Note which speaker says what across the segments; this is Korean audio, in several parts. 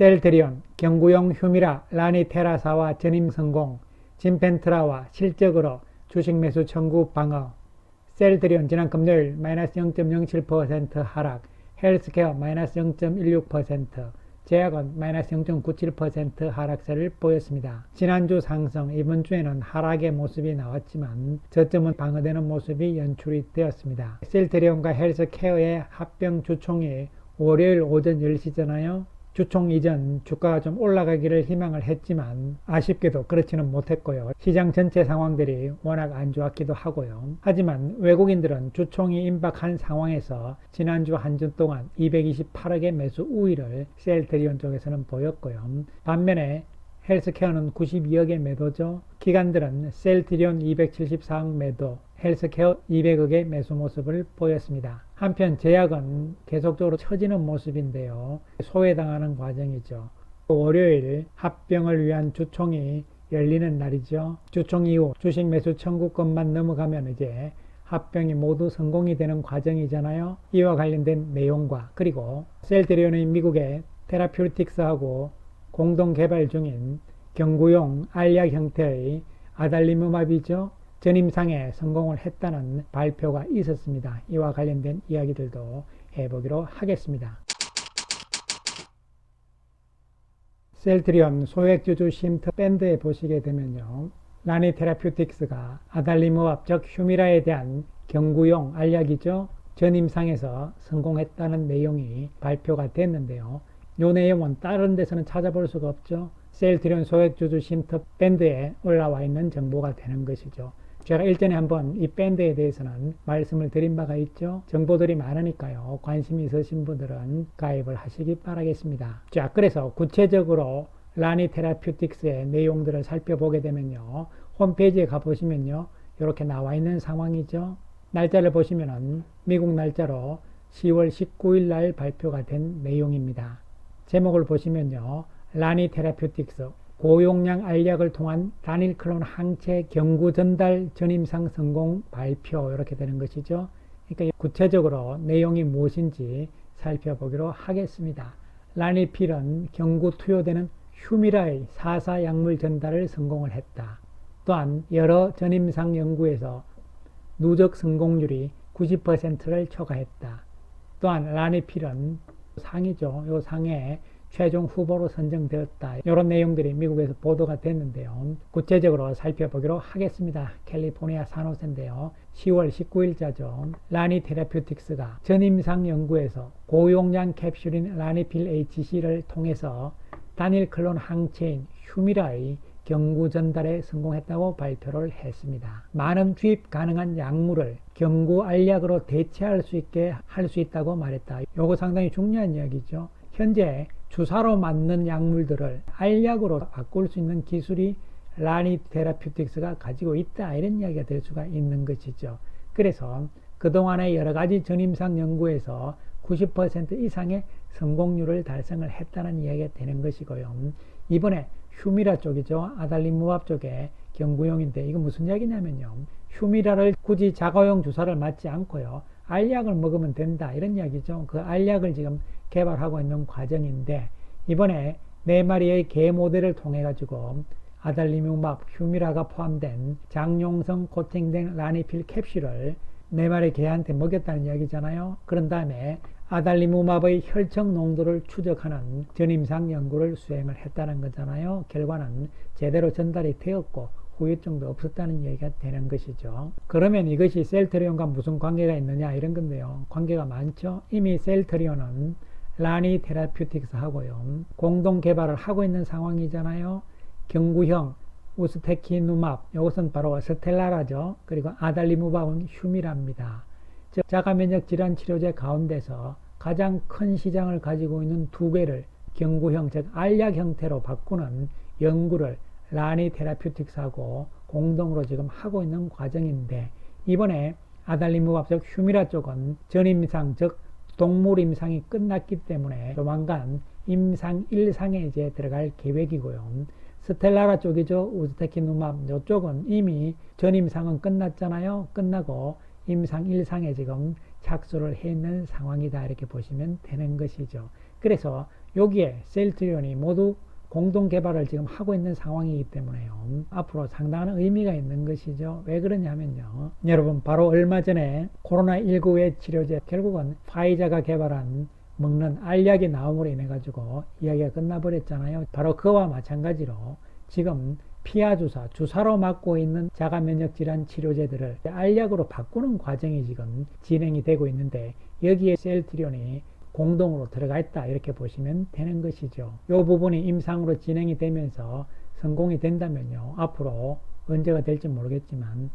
Speaker 1: 셀트리온, 경구용 휴미라, 라니테라사와 전임 성공, 진펜트라와 실적으로 주식 매수 청구 방어. 셀트리온 지난 금요일 마이너스 0.07% 하락, 헬스케어 마이너스 0.16%, 제약은 마이너스 0.97% 하락세를 보였습니다. 지난주 상승, 이번 주에는 하락의 모습이 나왔지만 저점은 방어되는 모습이 연출이 되었습니다. 셀트리온과 헬스케어의 합병 주총이 월요일 오전 10시잖아요. 주총 이전 주가가 좀 올라가기를 희망을 했지만 아쉽게도 그렇지는 못했고요. 시장 전체 상황들이 워낙 안 좋았기도 하고요. 하지만 외국인들은 주총이 임박한 상황에서 지난주 한 주 동안 228억의 매수 우위를 셀트리온 쪽에서는 보였고요. 반면에 헬스케어는 92억의 매도죠. 기관들은 셀트리온 274억 매도, 헬스케어 200억의 매수 모습을 보였습니다. 한편 제약은 계속적으로 처지는 모습인데요. 소외당하는 과정이죠. 월요일 합병을 위한 주총이 열리는 날이죠. 주총 이후 주식 매수 청구권만 넘어가면 이제 합병이 모두 성공이 되는 과정이잖아요. 이와 관련된 내용과 그리고 셀트리온의 미국의 테라퓨틱스하고 공동 개발 중인 경구용 알약 형태의 아달리무맙이죠. 전임상에 성공을 했다는 발표가 있었습니다. 이와 관련된 이야기들도 해보기로 하겠습니다. 셀트리온 소액주주 쉼터 밴드에 보시게 되면요. 라니테라퓨틱스가 아달리무맙 즉 휴미라에 대한 경구용 알약이죠. 전임상에서 성공했다는 내용이 발표가 됐는데요. 이 내용은 다른 데서는 찾아볼 수가 없죠. 셀트리온 소액주주 쉼터 밴드에 올라와 있는 정보가 되는 것이죠. 제가 일전에 한번 이 밴드에 대해서는 말씀을 드린 바가 있죠. 정보들이 많으니까요. 관심이 있으신 분들은 가입을 하시기 바라겠습니다. 자, 그래서 구체적으로 라니테라퓨틱스의 내용들을 살펴보게 되면요. 홈페이지에 가보시면요. 이렇게 나와 있는 상황이죠. 날짜를 보시면은 미국 날짜로 10월 19일 날 발표가 된 내용입니다. 제목을 보시면요. 라니테라퓨틱스 고용량 알약을 통한 단일 클론 항체 경구 전달 전임상 성공 발표 이렇게 되는 것이죠. 그러니까 구체적으로 내용이 무엇인지 살펴보기로 하겠습니다. 라니필은 경구 투여되는 휴미라의 4사 약물 전달을 성공을 했다. 또한 여러 전임상 연구에서 누적 성공률이 90%를 초과했다. 또한 라니필은 상이죠. 이 상에 최종 후보로 선정되었다. 이런 내용들이 미국에서 보도가 됐는데요. 구체적으로 살펴보기로 하겠습니다. 캘리포니아 산호세인데요. 10월 19일자죠. 라니테라퓨틱스가 전임상 연구에서 고용량 캡슐인 라니필 HC를 통해서 단일 클론 항체인 휴미라의 경구 전달에 성공했다고 발표를 했습니다. 많은 주입 가능한 약물을 경구 알약으로 대체할 수 있게 할 수 있다고 말했다. 이거 상당히 중요한 이야기죠. 현재 주사로 맞는 약물들을 알약으로 바꿀 수 있는 기술이 라니테라퓨틱스가 가지고 있다. 이런 이야기가 될 수가 있는 것이죠. 그래서 그동안의 여러 가지 전임상 연구에서 90% 이상의 성공률을 달성을 했다는 이야기가 되는 것이고요. 이번에 휴미라 쪽이죠. 아달리무맙 쪽에 경구용인데 이거 무슨 이야기냐면요. 휴미라를 굳이 자가용 주사를 맞지 않고요. 알약을 먹으면 된다. 이런 이야기죠. 그 알약을 지금 개발하고 있는 과정인데 이번에 4마리의 개 모델을 통해 가지고 아달리무맙 휴미라가 포함된 장용성 코팅된 라니필 캡슐을 4마리 개한테 먹였다는 이야기잖아요. 그런 다음에 아달리무맙의 혈청 농도를 추적하는 전임상 연구를 수행을 했다는 거잖아요. 결과는 제대로 전달이 되었고 후유증도 없었다는 얘기가 되는 것이죠. 그러면 이것이 셀트리온과 무슨 관계가 있느냐 이런 건데요. 관계가 많죠. 이미 셀트리온은 라니테라퓨틱스하고요. 공동 개발을 하고 있는 상황이잖아요. 경구형 우스테키누맙 이것은 바로 스텔라라죠. 그리고 아달리무밥은 휴미라입니다. 즉 자가면역 질환 치료제 가운데서 가장 큰 시장을 가지고 있는 두 개를 경구형 즉 알약 형태로 바꾸는 연구를 라니테라퓨틱스하고 공동으로 지금 하고 있는 과정인데 이번에 아달리무밥 즉 휴미라 쪽은 전임상 즉 동물 임상이 끝났기 때문에 조만간 임상 1상에 이제 들어갈 계획이고요. 스텔라라 쪽이죠. 우스테키누맙 이쪽은 이미 전임상은 끝났잖아요. 끝나고 임상 1상에 지금 착수를 해 있는 상황이다 이렇게 보시면 되는 것이죠. 그래서 여기에 셀트리온이 모두 공동 개발을 지금 하고 있는 상황이기 때문에요. 앞으로 상당한 의미가 있는 것이죠. 왜 그러냐면요. 여러분, 바로 얼마 전에 코로나19의 치료제, 결국은 파이자가 개발한 먹는 알약이 나옴으로 인해 가지고 이야기가 끝나버렸잖아요. 바로 그와 마찬가지로 지금 피하 주사, 주사로 맞고 있는 자가 면역 질환 치료제들을 알약으로 바꾸는 과정이 지금 진행이 되고 있는데, 여기에 셀트리온이 공동으로 들어가 있다, 이렇게 보시면 되는 것이죠. 이 부분이 임상으로 진행이 되면서 성공이 된다면요, 앞으로 언제가 될지 모르겠지만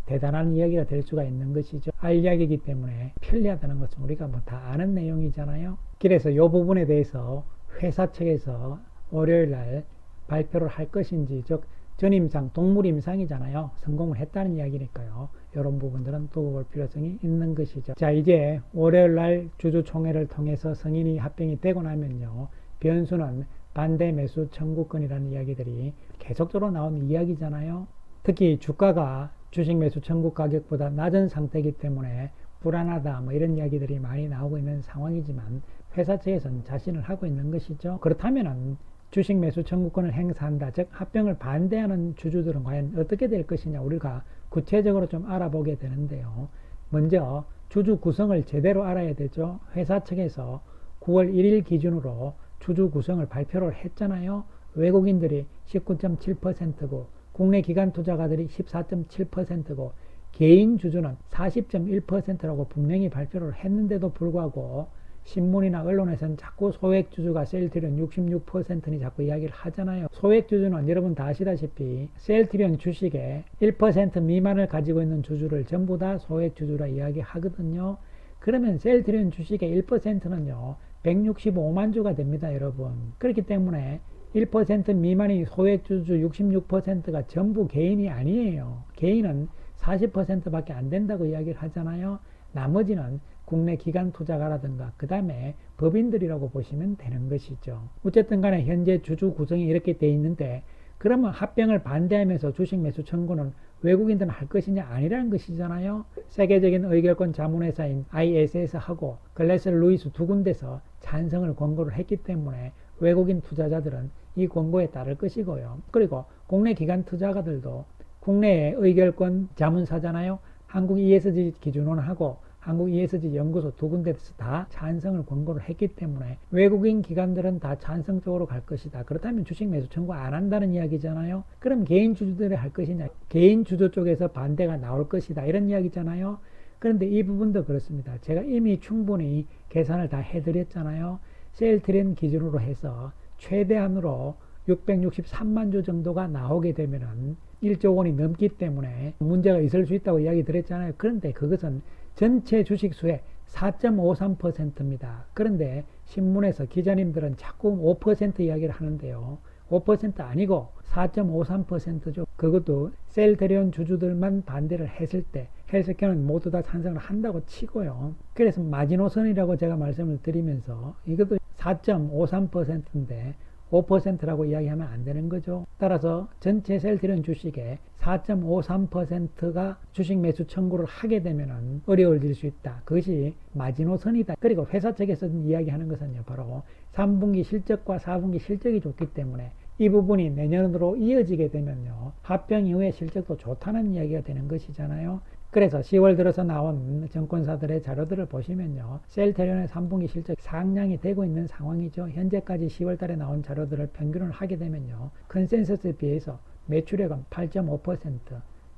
Speaker 1: 대단한 이야기가 될 수가 있는 것이죠. 알약이기 때문에 편리하다는 것은 우리가 뭐 다 아는 내용이잖아요. 그래서 이 부분에 대해서 회사 측에서 월요일 날 발표를 할 것인지, 즉 전임상, 동물 임상이잖아요. 성공을 했다는 이야기니까요. 이런 부분들은 두고 볼 필요성이 있는 것이죠. 자, 이제 월요일 날 주주총회를 통해서 승인이 합병이 되고 나면요, 변수는 반대 매수 청구권이라는 이야기들이 계속적으로 나오는 이야기잖아요. 특히 주가가 주식 매수 청구 가격보다 낮은 상태이기 때문에 불안하다, 뭐 이런 이야기들이 많이 나오고 있는 상황이지만 회사 측에서는 자신을 하고 있는 것이죠. 그렇다면은 주식 매수 청구권을 행사한다, 즉 합병을 반대하는 주주들은 과연 어떻게 될 것이냐, 우리가 구체적으로 좀 알아보게 되는데요. 먼저 주주 구성을 제대로 알아야 되죠. 회사 측에서 9월 1일 기준으로 주주 구성을 발표를 했잖아요. 외국인들이 19.7%고 국내 기관 투자가들이 14.7%고 개인 주주는 40.1%라고 분명히 발표를 했는데도 불구하고 신문이나 언론에서는 자꾸 소액주주가 셀트리온 66%니 자꾸 이야기를 하잖아요. 소액주주는 여러분 다 아시다시피 셀트리온 주식의 1% 미만을 가지고 있는 주주를 전부 다 소액주주라 이야기하거든요. 그러면 셀트리온 주식의 1%는요 165만 주가 됩니다, 여러분. 그렇기 때문에 1% 미만이 소액주주 66%가 전부 개인이 아니에요. 개인은 40%밖에 안 된다고 이야기를 하잖아요. 나머지는 국내 기관 투자가라든가 그 다음에 법인들이라고 보시면 되는 것이죠. 어쨌든 간에 현재 주주 구성이 이렇게 돼 있는데, 그러면 합병을 반대하면서 주식 매수 청구는 외국인들은 할 것이냐, 아니라는 것이잖아요. 세계적인 의결권 자문회사인 ISS하고 글래스 루이스 두 군데서 찬성을 권고를 했기 때문에 외국인 투자자들은 이 권고에 따를 것이고요. 그리고 국내 기관 투자가들도 국내의 의결권 자문사잖아요. 한국 ESG 기준원하고 한국 ESG 연구소 두 군데에서 다 찬성을 권고를 했기 때문에 외국인 기관들은 다 찬성적으로 갈 것이다. 그렇다면 주식 매수 청구 안 한다는 이야기잖아요. 그럼 개인 주주들이 할 것이냐, 개인 주주 쪽에서 반대가 나올 것이다, 이런 이야기잖아요. 그런데 이 부분도 그렇습니다. 제가 이미 충분히 계산을 다 해드렸잖아요. 셀트리온 기준으로 해서 최대한으로 663만 주 정도가 나오게 되면은 1조 원이 넘기 때문에 문제가 있을 수 있다고 이야기 드렸잖아요. 그런데 그것은 전체 주식수의 4.53%입니다. 그런데 신문에서 기자님들은 자꾸 5% 이야기를 하는데요. 5% 아니고 4.53%죠. 그것도 셀트리온 주주들만 반대를 했을 때 헬스케어는 모두 다 찬성을 한다고 치고요. 그래서 마지노선이라고 제가 말씀을 드리면서 이것도 4.53%인데 5%라고 이야기하면 안 되는 거죠. 따라서 전체 셀트리온 주식의 4.53%가 주식 매수 청구를 하게 되면 어려워질 수 있다. 그것이 마지노선이다. 그리고 회사 측에서 이야기하는 것은요, 바로 3분기 실적과 4분기 실적이 좋기 때문에 이 부분이 내년으로 이어지게 되면요, 합병 이후의 실적도 좋다는 이야기가 되는 것이잖아요. 그래서 10월 들어서 나온 증권사들의 자료들을 보시면요, 셀트리온의 3분기 실적 상향이 되고 있는 상황이죠. 현재까지 10월 달에 나온 자료들을 평균을 하게 되면요, 컨센서스에 비해서 매출액은 8.5%,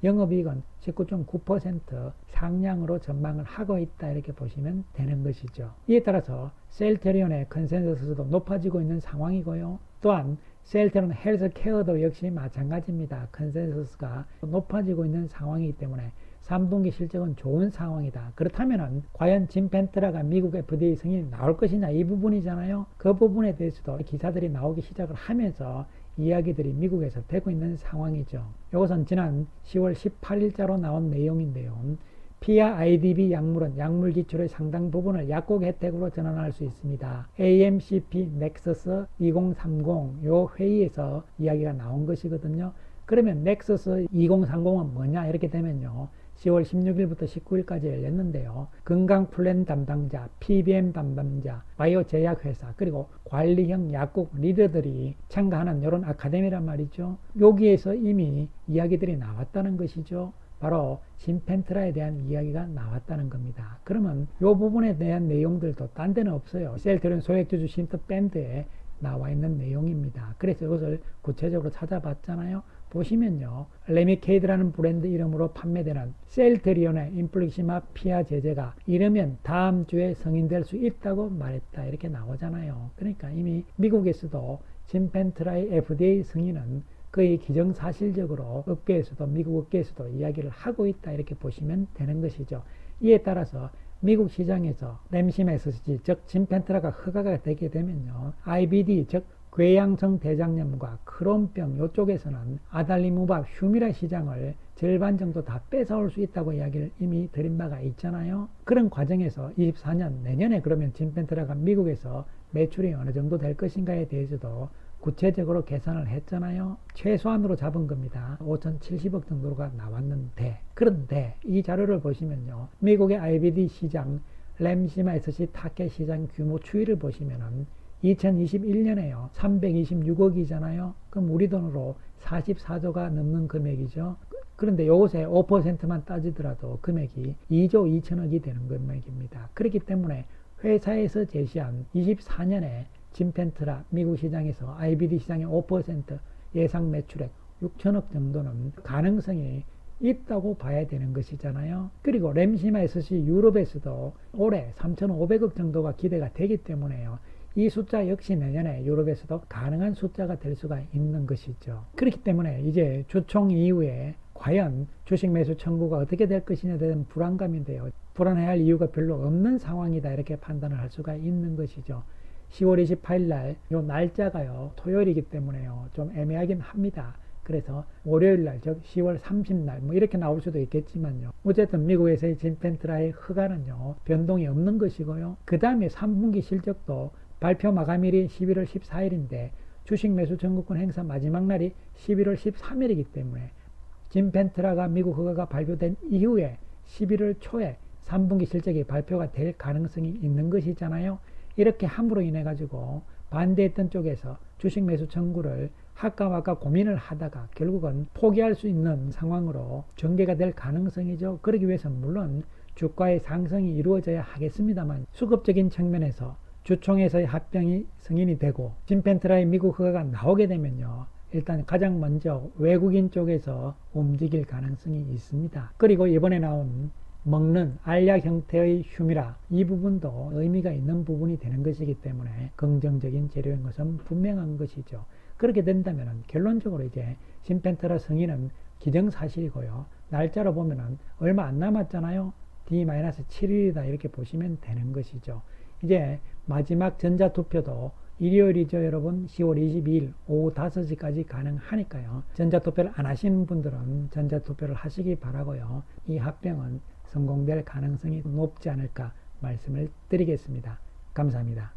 Speaker 1: 영업이익은 19.9% 상향으로 전망을 하고 있다, 이렇게 보시면 되는 것이죠. 이에 따라서 셀트리온의 컨센서스도 높아지고 있는 상황이고요. 또한 셀트리온 헬스케어도 역시 마찬가지입니다. 컨센서스가 높아지고 있는 상황이기 때문에 3분기 실적은 좋은 상황이다. 그렇다면 과연 짐펜트라가 미국 FDA 승인이 나올 것이냐, 이 부분이잖아요. 그 부분에 대해서도 기사들이 나오기 시작을 하면서 이야기들이 미국에서 되고 있는 상황이죠. 이것은 지난 10월 18일자로 나온 내용인데요. 피아 IDB 약물은 약물 지출의 상당 부분을 약국 혜택으로 전환할 수 있습니다. AMCP 넥서스 2030 요 회의에서 이야기가 나온 것이거든요. 그러면 넥서스 2030은 뭐냐, 이렇게 되면요, 10월 16일부터 19일까지 열렸는데요. 건강 플랜 담당자, PBM 담당자, 바이오 제약회사, 그리고 관리형 약국 리더들이 참가하는 이런 아카데미란 말이죠. 여기에서 이미 이야기들이 나왔다는 것이죠. 바로 짐펜트라에 대한 이야기가 나왔다는 겁니다. 그러면 이 부분에 대한 내용들도 딴 데는 없어요. 셀트리온 소액주주 신터 밴드에 나와 있는 내용입니다. 그래서 이것을 구체적으로 찾아봤잖아요. 보시면요, 레미케이드라는 브랜드 이름으로 판매되는 셀트리온의 인플릭시마 피하 제제가 이르면 다음 주에 승인될 수 있다고 말했다, 이렇게 나오잖아요. 그러니까 이미 미국에서도 짐펜트라의 FDA 승인은 거의 기정사실적으로 업계에서도, 미국 업계에서도 이야기를 하고 있다, 이렇게 보시면 되는 것이죠. 이에 따라서 미국 시장에서 램시메스지, 즉 짐펜트라가 허가가 되게 되면요, IBD, 즉 궤양성 대장염과 크론병 이쪽에서는 아달리무밥, 휴미라 시장을 절반 정도 다 뺏어올 수 있다고 이야기를 이미 드린 바가 있잖아요. 그런 과정에서 24년 내년에 그러면 짐펜트라가 미국에서 매출이 어느 정도 될 것인가에 대해서도 구체적으로 계산을 했잖아요. 최소한으로 잡은 겁니다. 5,070억 정도가 나왔는데, 그런데 이 자료를 보시면요, 미국의 IBD 시장, 램시마 SC 타켓 시장 규모 추이를 보시면은 2021년에요 326억이잖아요. 그럼 우리 돈으로 44조가 넘는 금액이죠. 그런데 요것에 5%만 따지더라도 금액이 2조 2천억이 되는 금액입니다. 그렇기 때문에 회사에서 제시한 24년에 짐펜트라 미국 시장에서 IBD 시장의 5% 예상 매출액 6천억 정도는 가능성이 있다고 봐야 되는 것이잖아요. 그리고 램시마 SC 유럽에서도 올해 3,500억 정도가 기대가 되기 때문에요, 이 숫자 역시 내년에 유럽에서도 가능한 숫자가 될 수가 있는 것이죠. 그렇기 때문에 이제 주총 이후에 과연 주식 매수 청구가 어떻게 될 것이냐에 대한 불안감인데요, 불안해할 이유가 별로 없는 상황이다, 이렇게 판단을 할 수가 있는 것이죠. 10월 28일 날, 요 날짜가요, 토요일이기 때문에요, 좀 애매하긴 합니다. 그래서 월요일 날, 즉 10월 30날, 뭐 이렇게 나올 수도 있겠지만요. 어쨌든 미국에서의 짐펜트라의 허가는요, 변동이 없는 것이고요. 그 다음에 3분기 실적도 발표 마감일이 11월 14일인데 주식 매수 청구권 행사 마지막 날이 11월 13일이기 때문에 짐펜트라가 미국 허가가 발표된 이후에 11월 초에 3분기 실적이 발표가 될 가능성이 있는 것이잖아요. 이렇게 함으로 인해 가지고 반대했던 쪽에서 주식 매수 청구를 할까 말까 고민을 하다가 결국은 포기할 수 있는 상황으로 전개가 될 가능성이죠. 그러기 위해서는 물론 주가의 상승이 이루어져야 하겠습니다만, 수급적인 측면에서 주총에서의 합병이 승인이 되고 짐펜트라의 미국 허가가 나오게 되면요, 일단 가장 먼저 외국인 쪽에서 움직일 가능성이 있습니다. 그리고 이번에 나온 먹는 알약 형태의 휴미라, 이 부분도 의미가 있는 부분이 되는 것이기 때문에 긍정적인 재료인 것은 분명한 것이죠. 그렇게 된다면 결론적으로 이제 짐펜트라 승인은 기정사실이고요, 날짜로 보면은 얼마 안 남았잖아요. D-7일이다, 이렇게 보시면 되는 것이죠. 이제 마지막 전자투표도 일요일이죠, 여러분. 10월 22일 오후 5시까지 가능하니까요. 전자투표를 안 하시는 분들은 전자투표를 하시기 바라고요. 이 합병은 성공될 가능성이 높지 않을까 말씀을 드리겠습니다. 감사합니다.